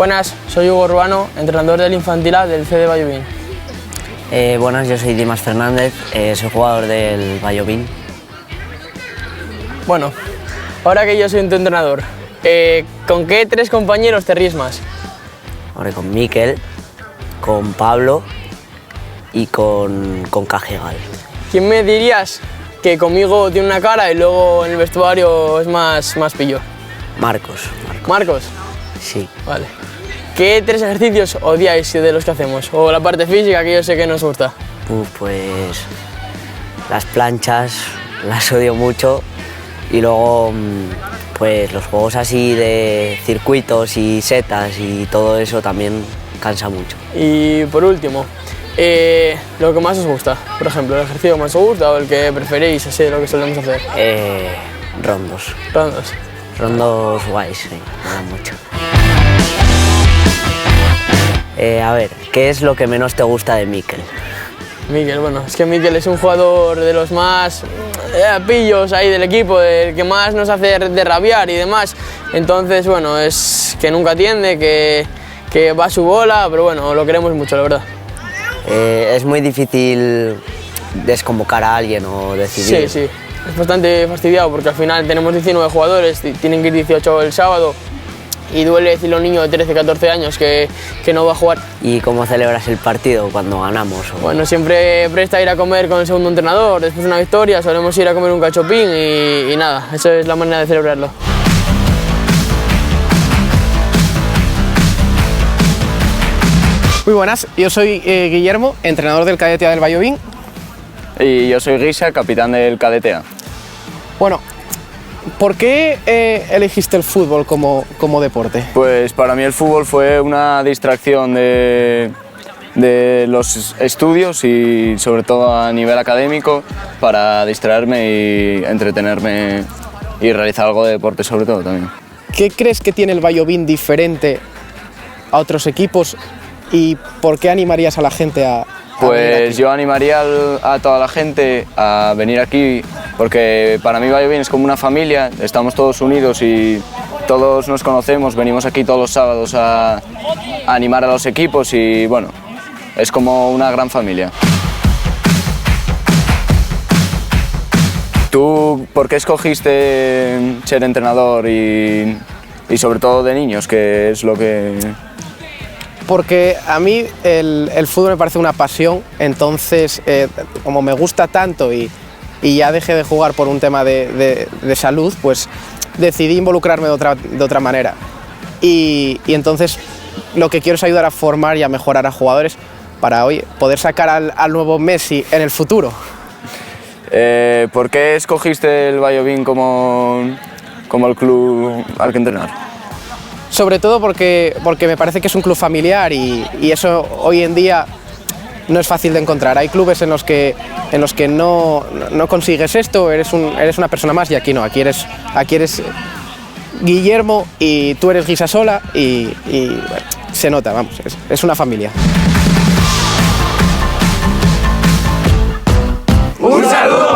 Buenas, soy Hugo Urbano, entrenador del Infantil A del CD Vallovín. Buenas, yo soy Dimas Fernández, soy jugador del Vallovín. Bueno, ahora que yo soy tu entrenador, ¿con qué 3 compañeros te ríes más? Ahora con Mikel, con Pablo y con Cajigal. ¿Quién me dirías que conmigo tiene una cara y luego en el vestuario es más pillo? Marcos. ¿Marcos? Sí. Vale. ¿Qué 3 ejercicios odiáis de los que hacemos? O la parte física que yo sé que nos gusta. Pues las planchas las odio mucho y luego pues los juegos así de circuitos y setas y todo eso también cansa mucho. Y por último, lo que más os gusta, por ejemplo, el ejercicio que más os gusta o el que preferís, así de lo que solemos hacer. Rondos. Rondos. Rondos guays, sí, me dan mucho. A ver, ¿qué es lo que menos te gusta de Mikel? Mikel, bueno, es que Mikel es un jugador de los más pillos ahí del equipo, el que más nos hace de rabiar y demás. Entonces, bueno, es que nunca atiende, que va a su bola, pero bueno, lo queremos mucho, la verdad. Es muy difícil desconvocar a alguien o decidir. Sí, es bastante fastidiado porque al final tenemos 19 jugadores, tienen que ir 18 el sábado y duele decirle a un niño de 13, 14 años que no va a jugar. ¿Y cómo celebras el partido cuando ganamos? Bueno, siempre presta ir a comer con el segundo entrenador, después de una victoria solemos ir a comer un cachopín y nada, esa es la manera de celebrarlo. Muy buenas, yo soy Guillermo, entrenador del Cadete A del Vallovín. Y yo soy Guisa, capitán del Cadete A. Bueno, ¿por qué elegiste el fútbol como deporte? Pues para mí el fútbol fue una distracción de los estudios y sobre todo a nivel académico para distraerme y entretenerme y realizar algo de deporte sobre todo también. ¿Qué crees que tiene el Vallovín diferente a otros equipos y por qué animarías a la gente a venir aquí? Yo animaría a toda la gente a venir aquí porque para mí Vallovín es como una familia, estamos todos unidos y todos nos conocemos, venimos aquí todos los sábados a animar a los equipos y bueno, es como una gran familia. ¿Tú por qué escogiste ser entrenador y sobre todo de niños, que es lo que...? Porque a mí el fútbol me parece una pasión, entonces como me gusta tanto y ya dejé de jugar por un tema de salud, pues decidí involucrarme de otra manera. Y entonces lo que quiero es ayudar a formar y a mejorar a jugadores para poder sacar al nuevo Messi en el futuro. ¿Por qué escogiste el Vallovín como el club al que entrenar? Sobre todo porque me parece que es un club familiar y eso hoy en día no es fácil de encontrar. Hay clubes en los que no consigues esto, eres una persona más y aquí no, aquí eres Guillermo y tú eres Guisa sola y bueno, se nota, vamos, es una familia. ¡Un saludo!